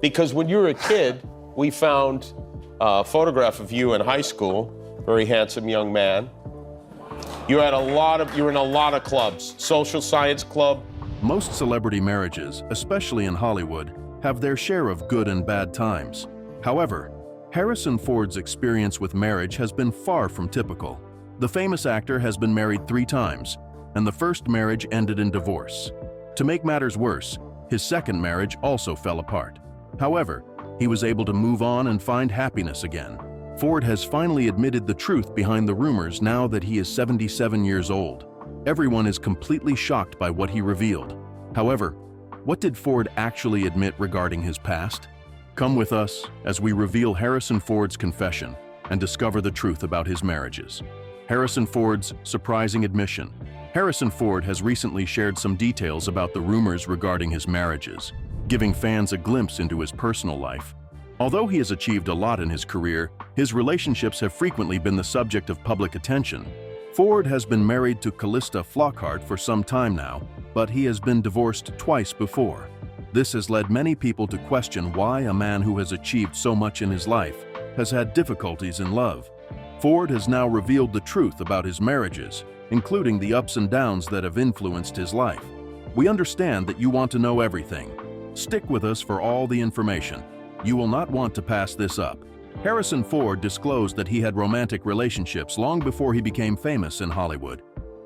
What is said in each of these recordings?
Because when you were a kid, we found a photograph of you in high school, very handsome young man. You were in a lot of clubs, social science club. Most celebrity marriages, especially in Hollywood, have their share of good and bad times. However, Harrison Ford's experience with marriage has been far from typical. The famous actor has been married 3 times, and the first marriage ended in divorce. To make matters worse, his second marriage also fell apart. However, he was able to move on and find happiness again. Ford has finally admitted the truth behind the rumors now that he is 77 years old. Everyone is completely shocked by what he revealed. However, what did Ford actually admit regarding his past? Come with us as we reveal Harrison Ford's confession and discover the truth about his marriages. Harrison Ford's surprising admission. Harrison Ford has recently shared some details about the rumors regarding his marriages, giving fans a glimpse into his personal life. Although he has achieved a lot in his career, his relationships have frequently been the subject of public attention. Ford has been married to Calista Flockhart for some time now, but he has been divorced twice before. This has led many people to question why a man who has achieved so much in his life has had difficulties in love. Ford has now revealed the truth about his marriages, including the ups and downs that have influenced his life. We understand that you want to know everything. Stick with us for all the information. You will not want to pass this up. Harrison Ford disclosed that he had romantic relationships long before he became famous in Hollywood.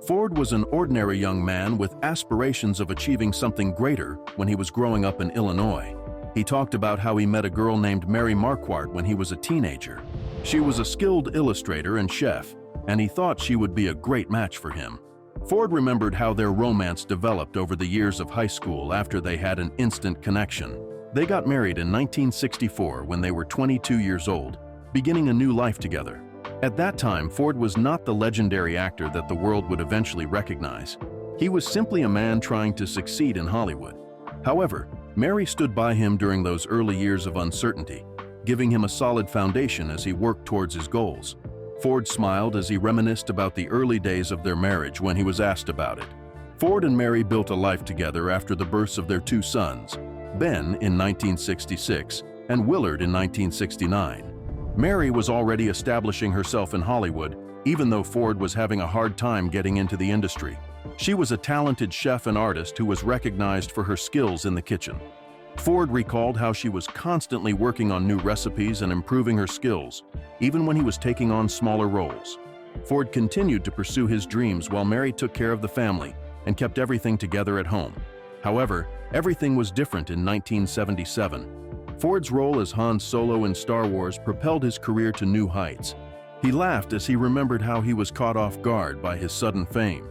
Ford was an ordinary young man with aspirations of achieving something greater when he was growing up in Illinois. He talked about how he met a girl named Mary Marquardt when he was a teenager. She was a skilled illustrator and chef, and he thought she would be a great match for him. Ford remembered how their romance developed over the years of high school after they had an instant connection. They got married in 1964 when they were 22 years old, beginning a new life together. At that time, Ford was not the legendary actor that the world would eventually recognize. He was simply a man trying to succeed in Hollywood. However, Mary stood by him during those early years of uncertainty, giving him a solid foundation as he worked towards his goals. Ford smiled as he reminisced about the early days of their marriage when he was asked about it. Ford and Mary built a life together after the births of their 2 sons, Ben in 1966 and Willard in 1969. Mary was already establishing herself in Hollywood, even though Ford was having a hard time getting into the industry. She was a talented chef and artist who was recognized for her skills in the kitchen. Ford recalled how she was constantly working on new recipes and improving her skills, even when he was taking on smaller roles. Ford continued to pursue his dreams while Mary took care of the family and kept everything together at home. However, everything was different in 1977. Ford's role as Han Solo in Star Wars propelled his career to new heights. He laughed as he remembered how he was caught off guard by his sudden fame.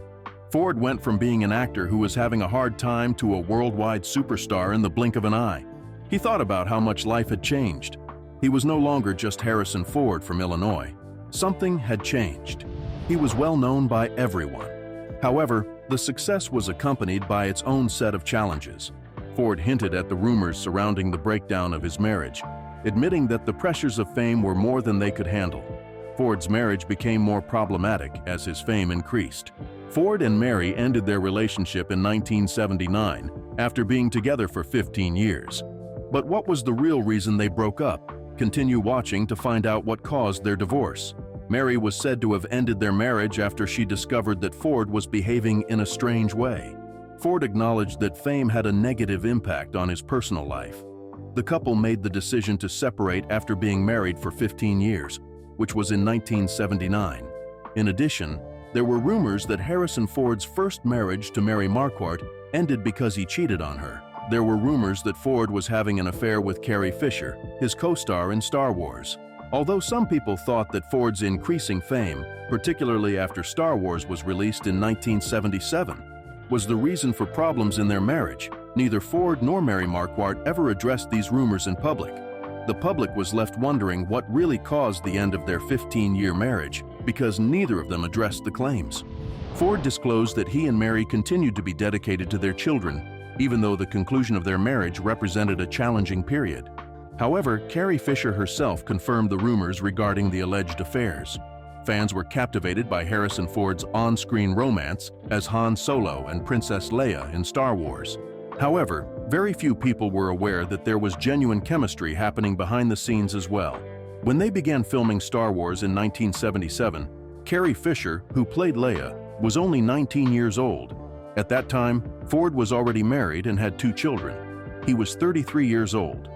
Ford went from being an actor who was having a hard time to a worldwide superstar in the blink of an eye. He thought about how much life had changed. He was no longer just Harrison Ford from Illinois. Something had changed. He was well known by everyone. However, the success was accompanied by its own set of challenges. Ford hinted at the rumors surrounding the breakdown of his marriage, admitting that the pressures of fame were more than they could handle. Ford's marriage became more problematic as his fame increased. Ford and Mary ended their relationship in 1979 after being together for 15 years. But what was the real reason they broke up? Continue watching to find out what caused their divorce. Mary was said to have ended their marriage after she discovered that Ford was behaving in a strange way. Ford acknowledged that fame had a negative impact on his personal life. The couple made the decision to separate after being married for 15 years, which was in 1979. In addition, there were rumors that Harrison Ford's first marriage to Mary Marquardt ended because he cheated on her. There were rumors that Ford was having an affair with Carrie Fisher, his co-star in Star Wars. Although some people thought that Ford's increasing fame, particularly after Star Wars was released in 1977, was the reason for problems in their marriage, neither Ford nor Mary Marquardt ever addressed these rumors in public. The public was left wondering what really caused the end of their 15-year marriage because neither of them addressed the claims. Ford disclosed that he and Mary continued to be dedicated to their children, even though the conclusion of their marriage represented a challenging period. However, Carrie Fisher herself confirmed the rumors regarding the alleged affairs. Fans were captivated by Harrison Ford's on-screen romance as Han Solo and Princess Leia in Star Wars. However, very few people were aware that there was genuine chemistry happening behind the scenes as well. When they began filming Star Wars in 1977, Carrie Fisher, who played Leia, was only 19 years old. At that time, Ford was already married and had 2 children. He was 33 years old.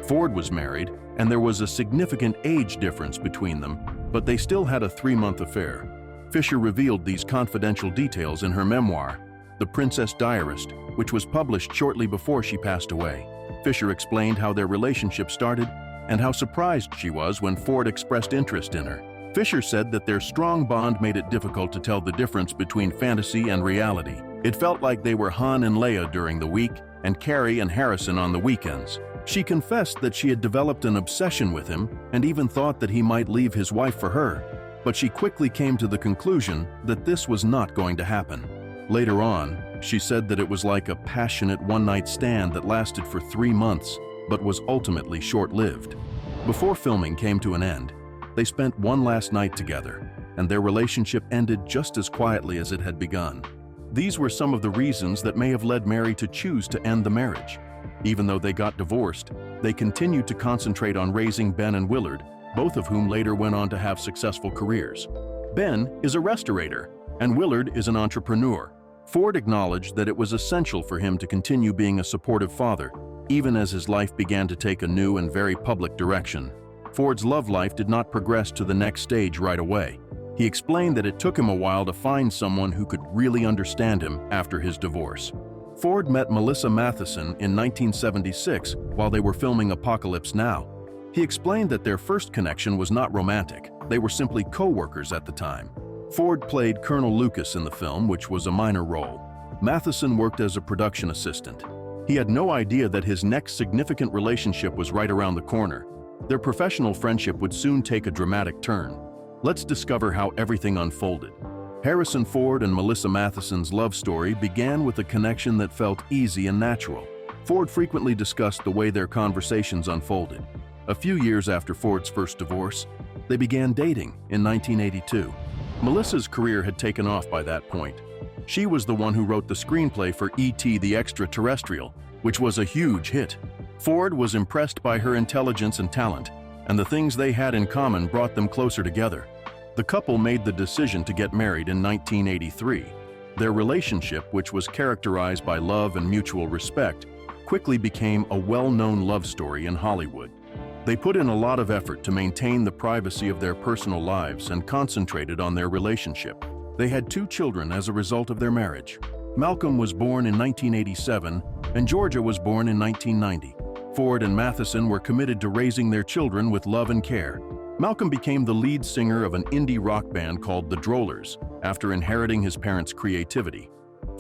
Ford was married, and there was a significant age difference between them, but they still had a 3-month affair. Fisher revealed these confidential details in her memoir, The Princess Diarist, which was published shortly before she passed away. Fisher explained how their relationship started and how surprised she was when Ford expressed interest in her. Fisher said that their strong bond made it difficult to tell the difference between fantasy and reality. It felt like they were Han and Leia during the week and Carrie and Harrison on the weekends. She confessed that she had developed an obsession with him and even thought that he might leave his wife for her, but she quickly came to the conclusion that this was not going to happen. Later on, she said that it was like a passionate one-night stand that lasted for 3 months, but was ultimately short-lived. Before filming came to an end, they spent one last night together, and their relationship ended just as quietly as it had begun. These were some of the reasons that may have led Mary to choose to end the marriage. Even though they got divorced, they continued to concentrate on raising Ben and Willard, both of whom later went on to have successful careers. Ben is a restorator, and Willard is an entrepreneur. Ford acknowledged that it was essential for him to continue being a supportive father, even as his life began to take a new and very public direction. Ford's love life did not progress to the next stage right away. He explained that it took him a while to find someone who could really understand him after his divorce. Ford met Melissa Mathison in 1976 while they were filming Apocalypse Now. He explained that their first connection was not romantic. They were simply co-workers at the time. Ford played Colonel Lucas in the film, which was a minor role. Mathison worked as a production assistant. He had no idea that his next significant relationship was right around the corner. Their professional friendship would soon take a dramatic turn. Let's discover how everything unfolded. Harrison Ford and Melissa Mathison's love story began with a connection that felt easy and natural. Ford frequently discussed the way their conversations unfolded. A few years after Ford's first divorce, they began dating in 1982. Melissa's career had taken off by that point. She was the one who wrote the screenplay for E.T. the Extraterrestrial, which was a huge hit. Ford was impressed by her intelligence and talent, and the things they had in common brought them closer together. The couple made the decision to get married in 1983. Their relationship, which was characterized by love and mutual respect, quickly became a well-known love story in Hollywood. They put in a lot of effort to maintain the privacy of their personal lives and concentrated on their relationship. They had 2 children as a result of their marriage. Malcolm was born in 1987 and Georgia was born in 1990. Ford and Mathison were committed to raising their children with love and care. Malcolm became the lead singer of an indie rock band called the Drollers after inheriting his parents' creativity.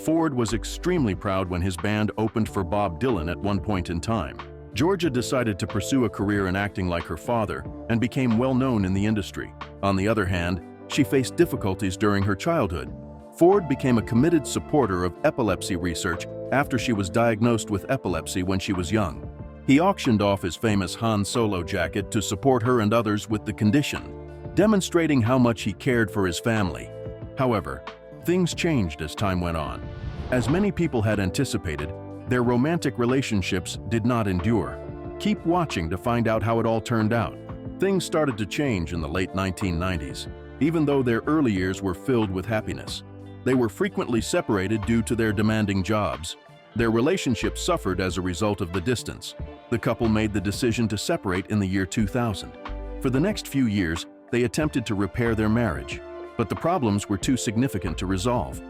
Ford was extremely proud when his band opened for Bob Dylan at one point in time. Georgia decided to pursue a career in acting like her father and became well known in the industry. On the other hand, she faced difficulties during her childhood. Ford became a committed supporter of epilepsy research after she was diagnosed with epilepsy when she was young. He auctioned off his famous Han Solo jacket to support her and others with the condition, demonstrating how much he cared for his family. However, things changed as time went on. As many people had anticipated, their romantic relationships did not endure. Keep watching to find out how it all turned out. Things started to change in the late 1990s, even though their early years were filled with happiness. They were frequently separated due to their demanding jobs. Their relationship suffered as a result of the distance. The couple made the decision to separate in the year 2000. For the next few years, they attempted to repair their marriage, but the problems were too significant to resolve.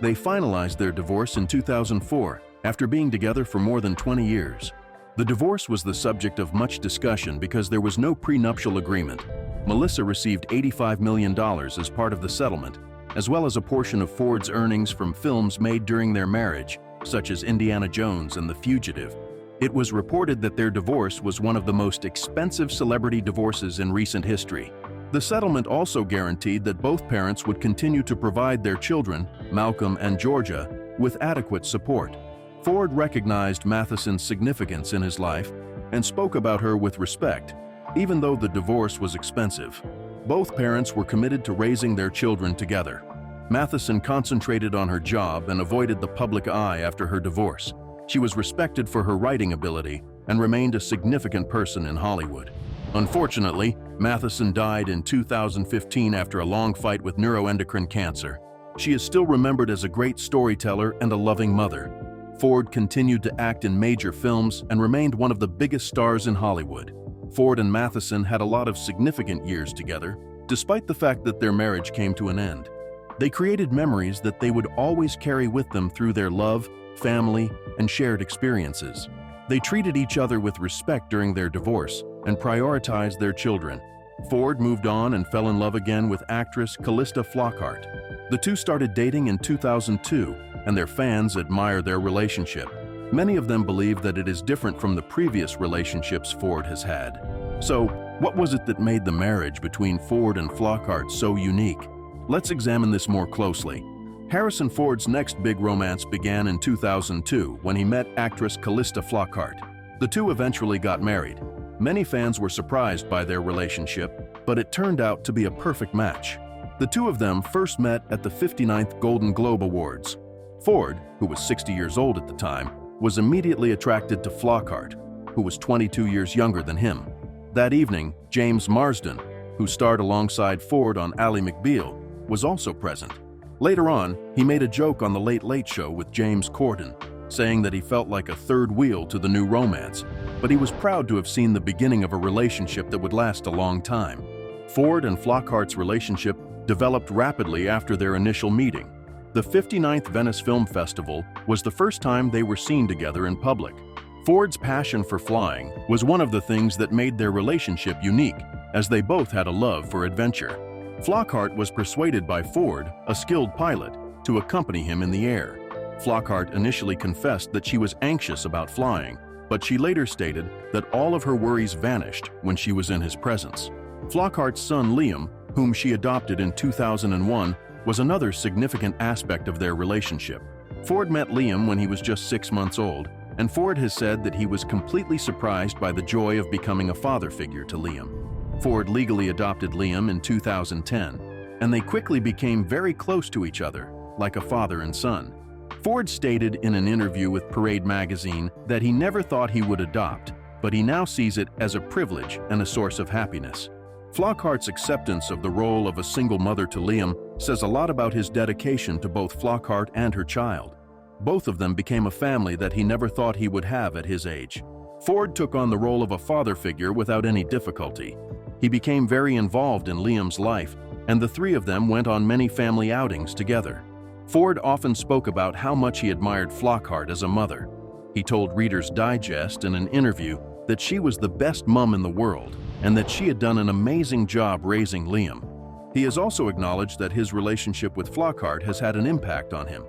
They finalized their divorce in 2004 after being together for more than 20 years. The divorce was the subject of much discussion because there was no prenuptial agreement. Melissa received $85 million as part of the settlement, as well as a portion of Ford's earnings from films made during their marriage, such as Indiana Jones and The Fugitive. It was reported that their divorce was one of the most expensive celebrity divorces in recent history. The settlement also guaranteed that both parents would continue to provide their children, Malcolm and Georgia, with adequate support. Ford recognized Mathison's significance in his life and spoke about her with respect, even though the divorce was expensive. Both parents were committed to raising their children together. Mathison concentrated on her job and avoided the public eye after her divorce. She was respected for her writing ability and remained a significant person in Hollywood. Unfortunately, Mathison died in 2015 after a long fight with neuroendocrine cancer. She is still remembered as a great storyteller and a loving mother. Ford continued to act in major films and remained one of the biggest stars in Hollywood. Ford and Mathison had a lot of significant years together, despite the fact that their marriage came to an end. They created memories that they would always carry with them through their love, family, and shared experiences. They treated each other with respect during their divorce and prioritized their children. Ford moved on and fell in love again with actress Calista Flockhart. The two started dating in 2002, and their fans admire their relationship. Many of them believe that it is different from the previous relationships Ford has had. So, what was it that made the marriage between Ford and Flockhart so unique? Let's examine this more closely. Harrison Ford's next big romance began in 2002 when he met actress Calista Flockhart. The two eventually got married. Many fans were surprised by their relationship, but it turned out to be a perfect match. The two of them first met at the 59th Golden Globe Awards. Ford, who was 60 years old at the time, was immediately attracted to Flockhart, who was 22 years younger than him. That evening, James Marsden, who starred alongside Ford on Ally McBeal, was also present. Later on, he made a joke on The Late Late Show with James Corden, saying that he felt like a third wheel to the new romance, but he was proud to have seen the beginning of a relationship that would last a long time. Ford and Flockhart's relationship developed rapidly after their initial meeting. The 59th Venice Film Festival was the first time they were seen together in public. Ford's passion for flying was one of the things that made their relationship unique, as they both had a love for adventure. Flockhart was persuaded by Ford, a skilled pilot, to accompany him in the air. Flockhart initially confessed that she was anxious about flying, but she later stated that all of her worries vanished when she was in his presence. Flockhart's son Liam, whom she adopted in 2001, was another significant aspect of their relationship. Ford met Liam when he was just 6 months old, and Ford has said that he was completely surprised by the joy of becoming a father figure to Liam. Ford legally adopted Liam in 2010, and they quickly became very close to each other, like a father and son. Ford stated in an interview with Parade magazine that he never thought he would adopt, but he now sees it as a privilege and a source of happiness. Flockhart's acceptance of the role of a single mother to Liam says a lot about his dedication to both Flockhart and her child. Both of them became a family that he never thought he would have at his age. Ford took on the role of a father figure without any difficulty. He became very involved in Liam's life, and the three of them went on many family outings together. Ford often spoke about how much he admired Flockhart as a mother. He told Reader's Digest in an interview that she was the best mom in the world and that she had done an amazing job raising Liam. He has also acknowledged that his relationship with Flockhart has had an impact on him.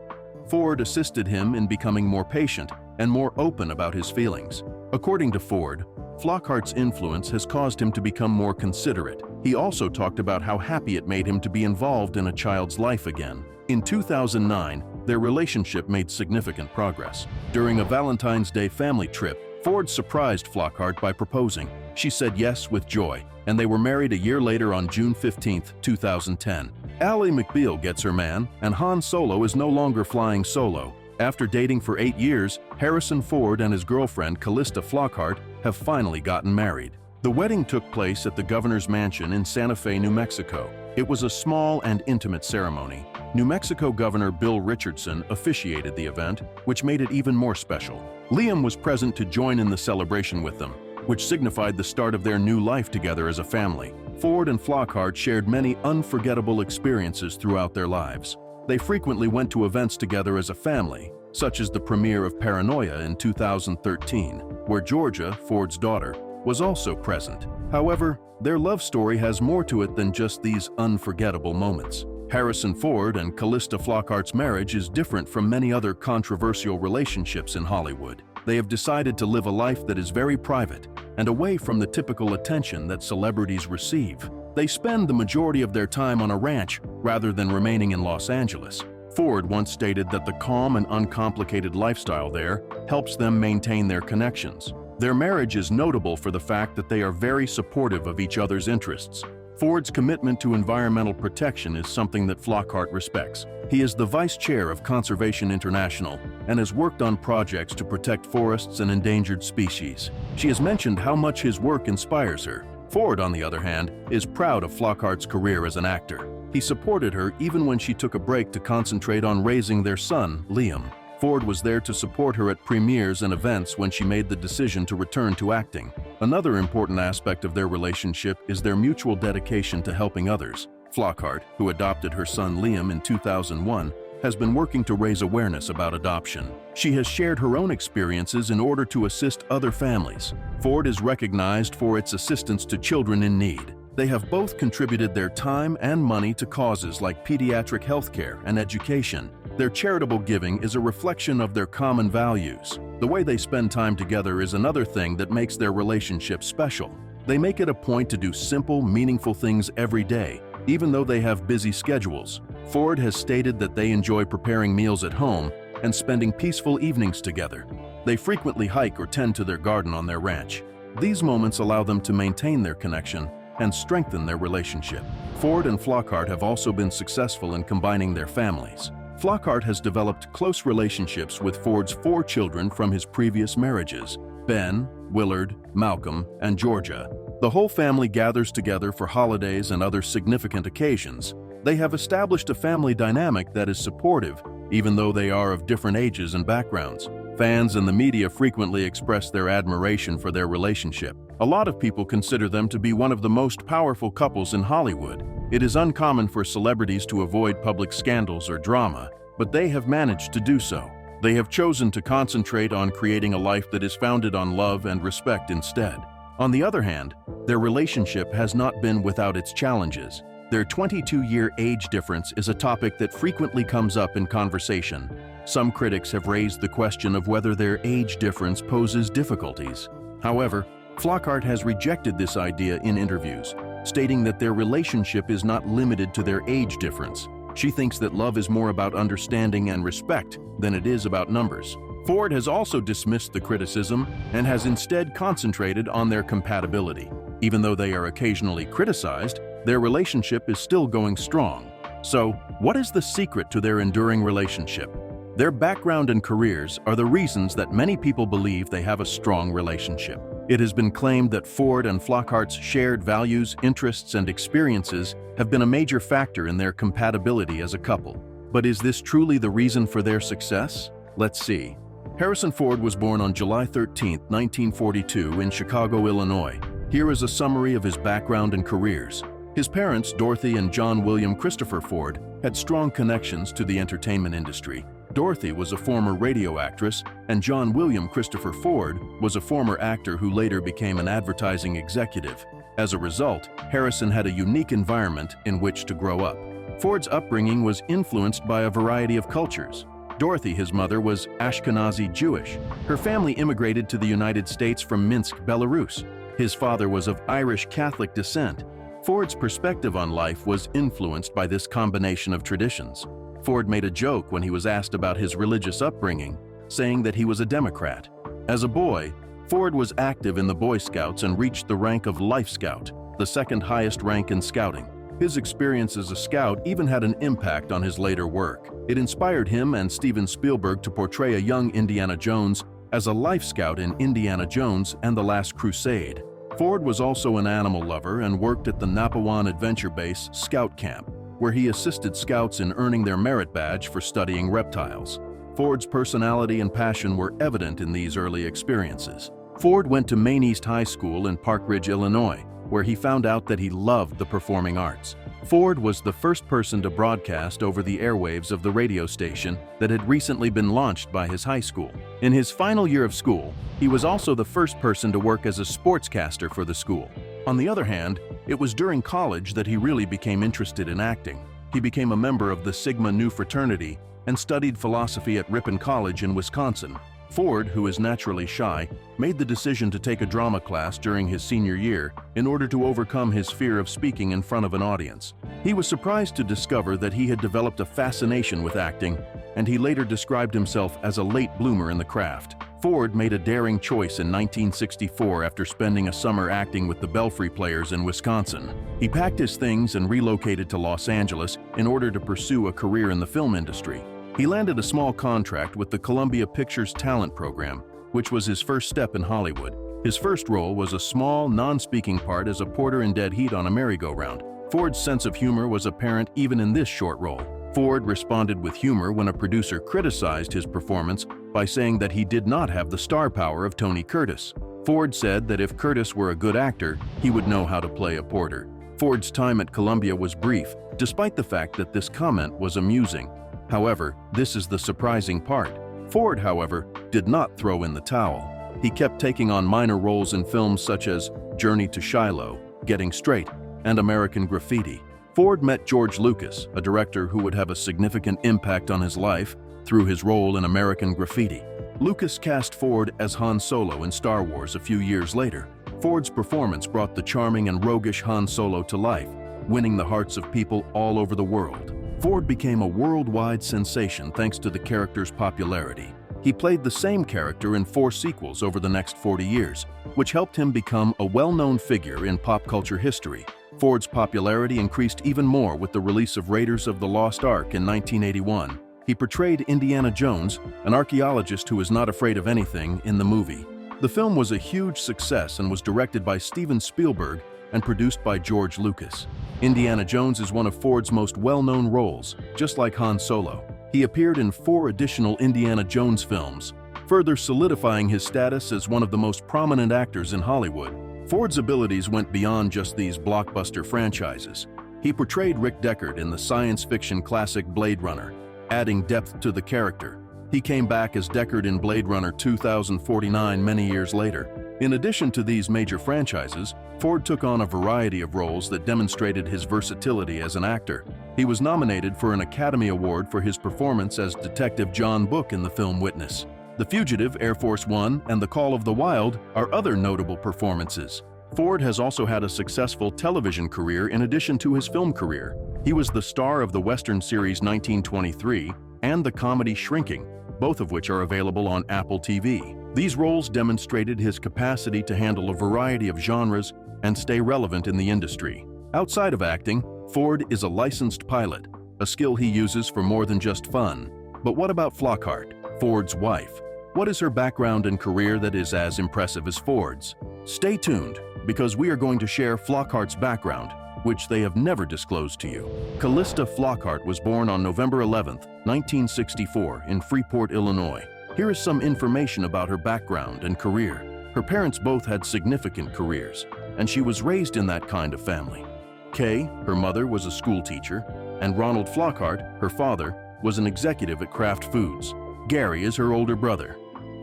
Ford assisted him in becoming more patient and more open about his feelings. According to Ford, Flockhart's influence has caused him to become more considerate. He also talked about how happy it made him to be involved in a child's life again. In 2009, their relationship made significant progress. During a Valentine's Day family trip, Ford surprised Flockhart by proposing. She said yes with joy, and they were married a year later on June 15, 2010. Ally McBeal gets her man, and Han Solo is no longer flying solo. After dating for 8 years, Harrison Ford and his girlfriend Calista Flockhart have finally gotten married. The wedding took place at the governor's mansion in Santa Fe, New Mexico. It was a small and intimate ceremony. New Mexico Governor Bill Richardson officiated the event, which made it even more special. Liam was present to join in the celebration with them, which signified the start of their new life together as a family. Ford and Flockhart shared many unforgettable experiences throughout their lives. They frequently went to events together as a family, such as the premiere of Paranoia in 2013, where Georgia, Ford's daughter, was also present. However, their love story has more to it than just these unforgettable moments. Harrison Ford and Calista Flockhart's marriage is different from many other controversial relationships in Hollywood. They have decided to live a life that is very private and away from the typical attention that celebrities receive. They spend the majority of their time on a ranch rather than remaining in Los Angeles. Ford once stated that the calm and uncomplicated lifestyle there helps them maintain their connections. Their marriage is notable for the fact that they are very supportive of each other's interests. Ford's commitment to environmental protection is something that Flockhart respects. He is the vice chair of Conservation International and has worked on projects to protect forests and endangered species. She has mentioned how much his work inspires her. Ford, on the other hand, is proud of Flockhart's career as an actor. He supported her even when she took a break to concentrate on raising their son, Liam. Ford was there to support her at premieres and events when she made the decision to return to acting. Another important aspect of their relationship is their mutual dedication to helping others. Flockhart, who adopted her son Liam in 2001, has been working to raise awareness about adoption. She has shared her own experiences in order to assist other families. Ford is recognized for its assistance to children in need. They have both contributed their time and money to causes like pediatric healthcare and education. Their charitable giving is a reflection of their common values. The way they spend time together is another thing that makes their relationship special. They make it a point to do simple, meaningful things every day, even though they have busy schedules. Ford has stated that they enjoy preparing meals at home and spending peaceful evenings together. They frequently hike or tend to their garden on their ranch. These moments allow them to maintain their connection and strengthen their relationship. Ford and Flockhart have also been successful in combining their families. Flockhart has developed close relationships with Ford's 4 children from his previous marriages: Ben, Willard, Malcolm, and Georgia. The whole family gathers together for holidays and other significant occasions. They have established a family dynamic that is supportive, even though they are of different ages and backgrounds. Fans and the media frequently express their admiration for their relationship. A lot of people consider them to be one of the most powerful couples in Hollywood. It is uncommon for celebrities to avoid public scandals or drama, but they have managed to do so. They have chosen to concentrate on creating a life that is founded on love and respect instead. On the other hand, their relationship has not been without its challenges. Their 22-year age difference is a topic that frequently comes up in conversation. Some critics have raised the question of whether their age difference poses difficulties. However, Flockhart has rejected this idea in interviews, stating that their relationship is not limited to their age difference. She thinks that love is more about understanding and respect than it is about numbers. Ford has also dismissed the criticism and has instead concentrated on their compatibility. Even though they are occasionally criticized, their relationship is still going strong. So, what is the secret to their enduring relationship? Their background and careers are the reasons that many people believe they have a strong relationship. It has been claimed that Ford and Flockhart's shared values, interests, and experiences have been a major factor in their compatibility as a couple. But is this truly the reason for their success? Let's see. Harrison Ford was born on July 13, 1942 in Chicago, Illinois. Here is a summary of his background and careers. His parents, Dorothy and John William Christopher Ford, had strong connections to the entertainment industry. Dorothy was a former radio actress, and John William Christopher Ford was a former actor who later became an advertising executive. As a result, Harrison had a unique environment in which to grow up. Ford's upbringing was influenced by a variety of cultures. Dorothy, his mother, was Ashkenazi Jewish. Her family immigrated to the United States from Minsk, Belarus. His father was of Irish Catholic descent. Ford's perspective on life was influenced by this combination of traditions. Ford made a joke when he was asked about his religious upbringing, saying that he was a Democrat. As a boy, Ford was active in the Boy Scouts and reached the rank of Life Scout, the second highest rank in scouting. His experience as a scout even had an impact on his later work. It inspired him and Steven Spielberg to portray a young Indiana Jones as a Life Scout in Indiana Jones and the Last Crusade. Ford was also an animal lover and worked at the Napawan Adventure Base Scout Camp, where he assisted scouts in earning their merit badge for studying reptiles. Ford's personality and passion were evident in these early experiences. Ford went to Maine East High School in Park Ridge, Illinois, where he found out that he loved the performing arts. Ford was the first person to broadcast over the airwaves of the radio station that had recently been launched by his high school. In his final year of school, he was also the first person to work as a sportscaster for the school. On the other hand, it was during college that he really became interested in acting. He became a member of the Sigma Nu fraternity and studied philosophy at Ripon College in Wisconsin. Ford, who is naturally shy, made the decision to take a drama class during his senior year in order to overcome his fear of speaking in front of an audience. He was surprised to discover that he had developed a fascination with acting, and he later described himself as a late bloomer in the craft. Ford made a daring choice in 1964 after spending a summer acting with the Belfry Players in Wisconsin. He packed his things and relocated to Los Angeles in order to pursue a career in the film industry. He landed a small contract with the Columbia Pictures Talent Program, which was his first step in Hollywood. His first role was a small, non-speaking part as a porter in Dead Heat on a merry-go-round. Ford's sense of humor was apparent even in this short role. Ford responded with humor when a producer criticized his performance by saying that he did not have the star power of Tony Curtis. Ford said that if Curtis were a good actor, he would know how to play a porter. Ford's time at Columbia was brief, despite the fact that this comment was amusing. However, this is the surprising part. Ford, however, did not throw in the towel. He kept taking on minor roles in films such as Journey to Shiloh, Getting Straight, and American Graffiti. Ford met George Lucas, a director who would have a significant impact on his life through his role in American Graffiti. Lucas cast Ford as Han Solo in Star Wars a few years later. Ford's performance brought the charming and roguish Han Solo to life, winning the hearts of people all over the world. Ford became a worldwide sensation thanks to the character's popularity. He played the same character in 4 sequels over the next 40 years, which helped him become a well-known figure in pop culture history. Ford's popularity increased even more with the release of Raiders of the Lost Ark in 1981. He portrayed Indiana Jones, an archaeologist who is not afraid of anything, in the movie. The film was a huge success and was directed by Steven Spielberg and produced by George Lucas. Indiana Jones is one of Ford's most well-known roles, just like Han Solo. He appeared in 4 additional Indiana Jones films, further solidifying his status as one of the most prominent actors in Hollywood. Ford's abilities went beyond just these blockbuster franchises. He portrayed Rick Deckard in the science fiction classic Blade Runner, adding depth to the character. He came back as Deckard in Blade Runner 2049 many years later. In addition to these major franchises, Ford took on a variety of roles that demonstrated his versatility as an actor. He was nominated for an Academy Award for his performance as Detective John Book in the film Witness. The Fugitive, Air Force One, and The Call of the Wild are other notable performances. Ford has also had a successful television career in addition to his film career. He was the star of the Western series 1923 and the comedy Shrinking, both of which are available on Apple TV. These roles demonstrated his capacity to handle a variety of genres and stay relevant in the industry. Outside of acting, Ford is a licensed pilot, a skill he uses for more than just fun. But what about Flockhart, Ford's wife? What is her background and career that is as impressive as Ford's? Stay tuned, because we are going to share Flockhart's background, which they have never disclosed to you. Calista Flockhart was born on November 11, 1964, in Freeport, Illinois. Here is some information about her background and career. Her parents both had significant careers, and she was raised in that kind of family. Kay, her mother, was a school teacher, and Ronald Flockhart, her father, was an executive at Kraft Foods. Gary is her older brother.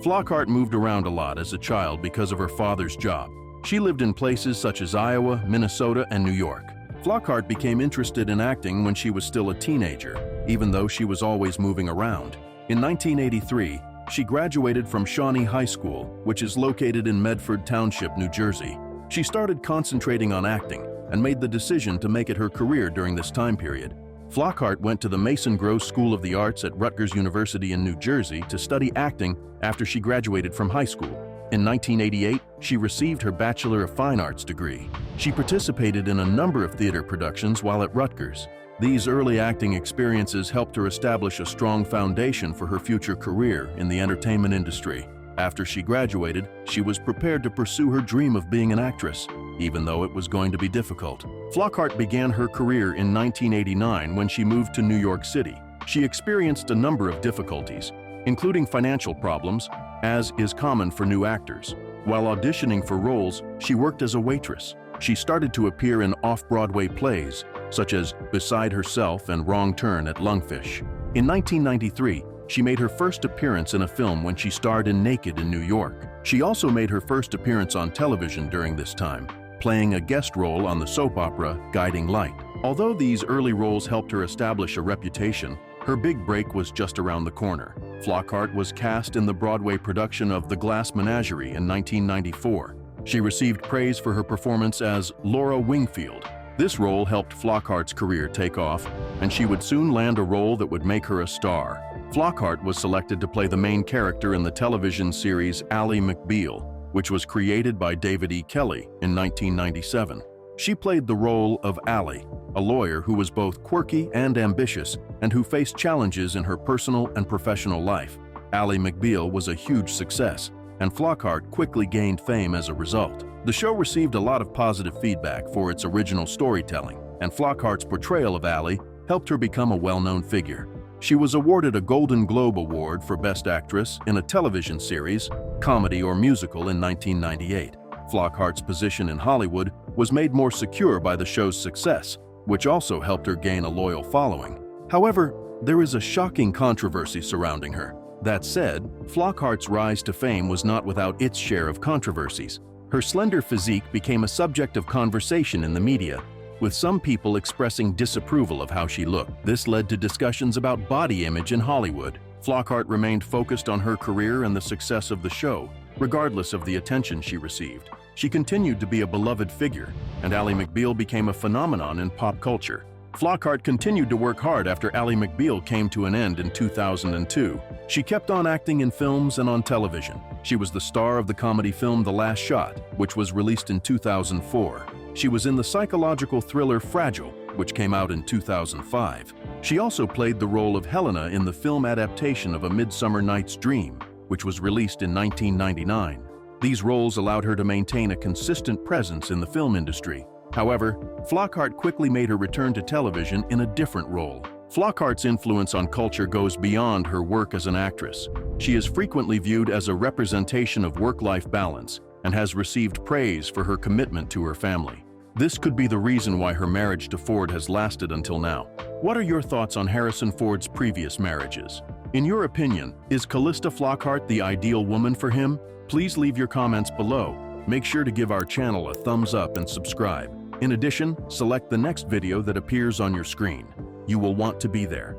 Flockhart moved around a lot as a child because of her father's job. She lived in places such as Iowa, Minnesota, and New York. Flockhart became interested in acting when she was still a teenager, even though she was always moving around. In 1983, she graduated from Shawnee High School, which is located in Medford Township, New Jersey. She started concentrating on acting and made the decision to make it her career during this time period. Flockhart went to the Mason Gross School of the Arts at Rutgers University in New Jersey to study acting after she graduated from high school. In 1988, she received her Bachelor of Fine Arts degree. She participated in a number of theater productions while at Rutgers. These early acting experiences helped her establish a strong foundation for her future career in the entertainment industry. After she graduated, she was prepared to pursue her dream of being an actress, even though it was going to be difficult. Flockhart began her career in 1989 when she moved to New York City. She experienced a number of difficulties, including financial problems, as is common for new actors. While auditioning for roles, she worked as a waitress. She started to appear in off-Broadway plays, such as Beside Herself and Wrong Turn at Lungfish. In 1993, she made her first appearance in a film when she starred in Naked in New York. She also made her first appearance on television during this time, playing a guest role on the soap opera Guiding Light. Although these early roles helped her establish a reputation, her big break was just around the corner. Flockhart was cast in the Broadway production of The Glass Menagerie in 1994. She received praise for her performance as Laura Wingfield. This role helped Flockhart's career take off, and she would soon land a role that would make her a star. Flockhart was selected to play the main character in the television series Ally McBeal, which was created by David E. Kelley in 1997. She played the role of Ally, a lawyer who was both quirky and ambitious and who faced challenges in her personal and professional life. Ally McBeal was a huge success, and Flockhart quickly gained fame as a result. The show received a lot of positive feedback for its original storytelling, and Flockhart's portrayal of Ally helped her become a well-known figure. She was awarded a Golden Globe Award for Best Actress in a television series, comedy or musical in 1998. Flockhart's position in Hollywood was made more secure by the show's success, which also helped her gain a loyal following. However, there is a shocking controversy surrounding her. That said, Flockhart's rise to fame was not without its share of controversies. Her slender physique became a subject of conversation in the media, with some people expressing disapproval of how she looked. This led to discussions about body image in Hollywood. Flockhart remained focused on her career and the success of the show, regardless of the attention she received. She continued to be a beloved figure, and Ally McBeal became a phenomenon in pop culture. Flockhart continued to work hard after Ally McBeal came to an end in 2002. She kept on acting in films and on television. She was the star of the comedy film The Last Shot, which was released in 2004. She was in the psychological thriller Fragile, which came out in 2005. She also played the role of Helena in the film adaptation of A Midsummer Night's Dream, which was released in 1999. These roles allowed her to maintain a consistent presence in the film industry. However, Flockhart quickly made her return to television in a different role. Flockhart's influence on culture goes beyond her work as an actress. She is frequently viewed as a representation of work-life balance and has received praise for her commitment to her family. This could be the reason why her marriage to Ford has lasted until now. What are your thoughts on Harrison Ford's previous marriages? In your opinion, is Calista Flockhart the ideal woman for him? Please leave your comments below. Make sure to give our channel a thumbs up and subscribe. In addition, select the next video that appears on your screen. You will want to be there.